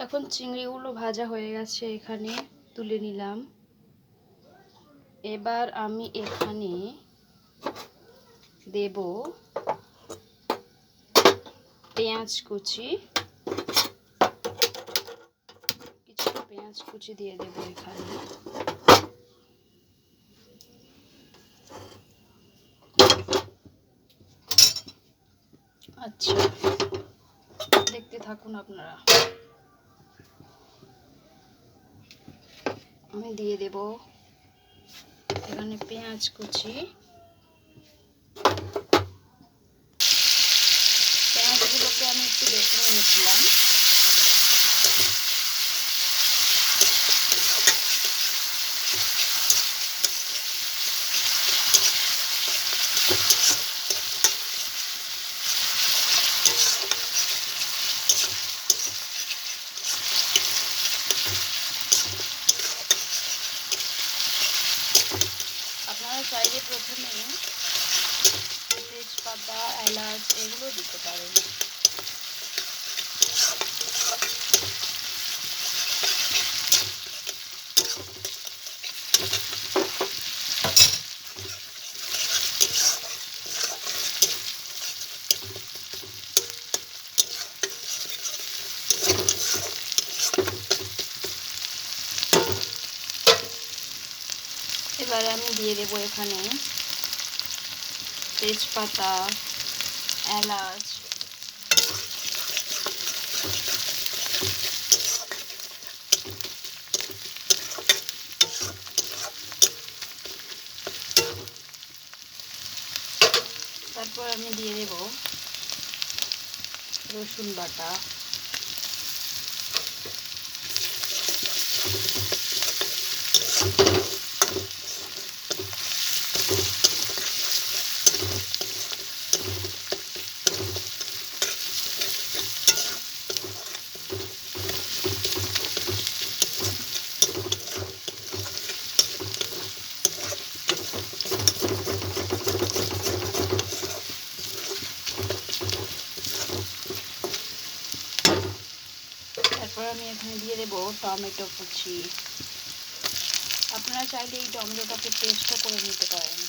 এখন চিংড়িগুলো ভাজা হয়ে গেছে, এখানে তুলে নিলাম। এবার আমি এখানে দেব পেঁয়াজ কুচি, কিছুটা পেঁয়াজ কুচি দিয়ে দেব এখানে। আচ্ছা, দেখতে থাকুন আপনারা। আমি দিয়ে দেব এখানে পেঁয়াজ কুচি। পেঁয়াজগুলোকে আমি একটু বেটে নিয়েছিলাম। আপনারা চাইলে প্রথমে তেজপাতা, এলাচ এগুলো দিতে পারেন। এবারে আমি দিয়ে দেবো এখানে তেজপাতা, এলাচ, তারপর আমি দিয়ে দেব রসুন বাটা, তারপর আমি এখানে দিয়ে দেব টমেটো কুচি। আপনারা চাইলে এই টমেটোটাকে পেস্টও করে নিতে পারেন।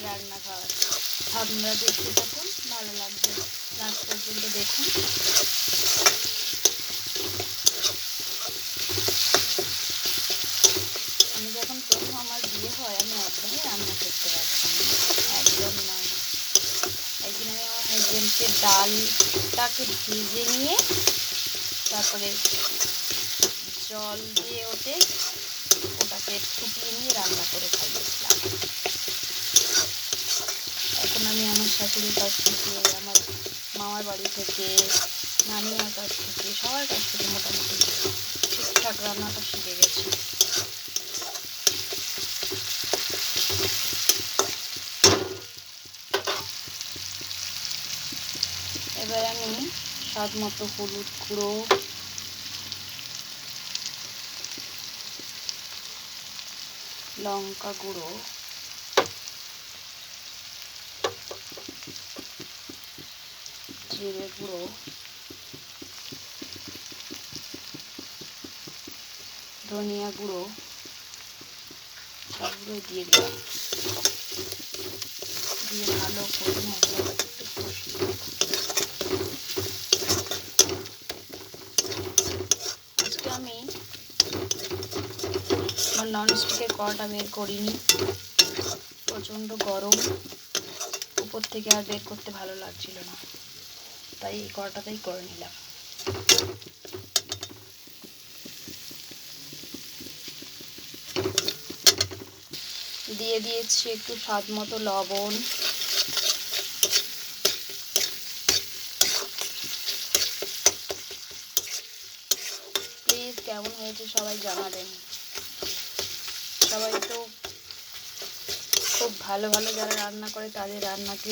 রান্না খাওয়া আপনারা দেখতে থাকুন, ভালো লাগবে, লাস্ট পর্যন্ত দেখুন। আমি যখন প্রথম আমার বিয়ে হয় আমি একদমই রান্না করতে পারতাম না, একদম নয়। একদিন আমি আমার হাজবেন্ডকে ডালটাকে ভিজে নিয়ে তারপরে জল দিয়ে ওটাকে ফুটিয়ে নিয়ে রান্না করে খাইয়েছিলাম। এখন আমি আমার শাশুড়ির কাছ থেকে, আমার মামার বাড়ি থেকে, নানিমার কাছ থেকে, সবার কাছ থেকে মোটামুটি ঠিকঠাক রান্নাটা শিখে গেছি। এবার আমি স্বাদ মতো হলুদ গুঁড়ো, লঙ্কা গুঁড়ো, জিরে গুঁড়ো, ধনিয়া গুঁড়ো সবগুলো দিয়ে দিলাম। দিয়ে ভালো করে মশলাটা একটু কষিয়ে আজকে আমি আমার ননস্টিকের কড়াটা বের করিনি, প্রচণ্ড গরম, উপর থেকে আর বের করতে ভালো লাগছিল না, তাই এই কড়াটাতেই করে নিলাম। দিয়ে দিয়েছি একটু স্বাদ মতো লবণ, প্লিজ কেমন হয়েছে সবাই জানাবেন। সবাই তো খুব ভালো ভালো যারা রান্না করে তাদের রান্নাকে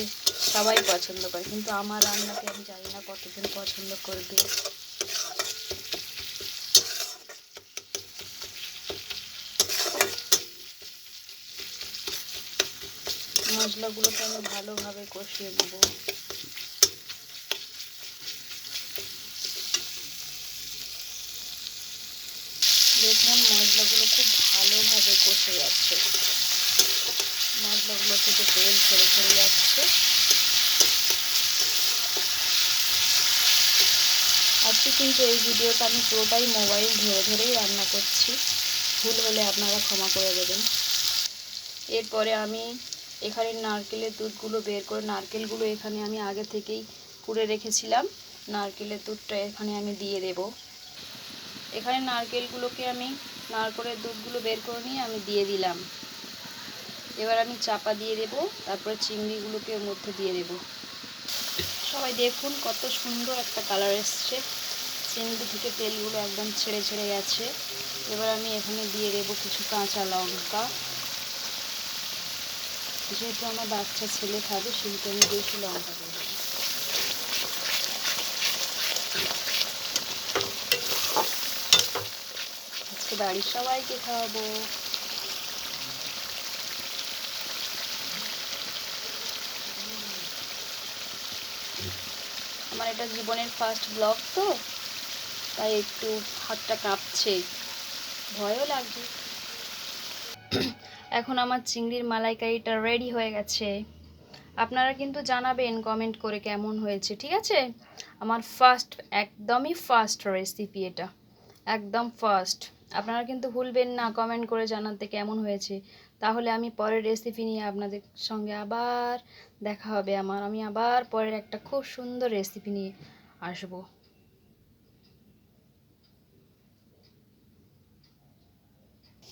সবাই পছন্দ করে, কিন্তু আমার রান্নাকে আমি জানি না কতজন পছন্দ করবে। মশলাগুলোকে আমি ভালোভাবে কষিয়ে নেব। দেখুন মশলাগুলো খুব ভালোভাবে কষে যাচ্ছে, মশলাগুলো থেকে তেল ছেড়ে ছেড়ে যাচ্ছে। আজকে কিন্তু এই ভিডিওটা আমি পুরোটাই মোবাইল ধরে ধরেই রান্না করছি, ভুল হলে আপনারা ক্ষমা করে দেবেন। এরপরে আমি এখানে নারকেলের দুধগুলো বের করে, নারকেলগুলো এখানে আমি আগে থেকেই কুড়ে রেখেছিলাম, নারকেলের দুধটা এখানে আমি দিয়ে দেব। এখানে নারকেলগুলোকে আমি নারকেলের দুধগুলো বের করে নিয়ে আমি দিয়ে দিলাম। এবার আমি চাপা দিয়ে দেব, তারপরে চিংড়িগুলোকে ওর মধ্যে দিয়ে দেব। সবাই দেখুন কত সুন্দর একটা কালার এসছে, চিংড়ি থেকে তেলগুলো একদম ছেড়ে ছেড়ে গেছে। এবার আমি এখানে দিয়ে দেব কিছু কাঁচা লঙ্কা, যেহেতু আমার বাচ্চা ছেলে খাবে সেহেতু আমি বেশি লঙ্কা দেব। আজকে বাড়ির সবাইকে খাওয়াবো। আমার এটা জীবনের ফার্স্ট ব্লগ তো, তাই একটু হাতটা কাঁপছে, ভয়ও লাগছে। এখন আমার চিংড়ির মালাইকারিটা রেডি হয়ে গেছে। আপনারা কিন্তু জানাবেন কমেন্ট করে কেমন হয়েছে, ঠিক আছে? আমার ফার্স্ট, একদমই ফার্স্ট রেসিপি এটা, একদম ফার্স্ট। আপনারা কিন্তু ভুলবেন না কমেন্ট করে জানাতে কেমন হয়েছে, তাহলে আমি পরের রেসিপি নিয়ে আপনাদের সঙ্গে আবার দেখা হবে। আমি আবার পরের একটা খুব সুন্দর রেসিপি নিয়ে আসবো।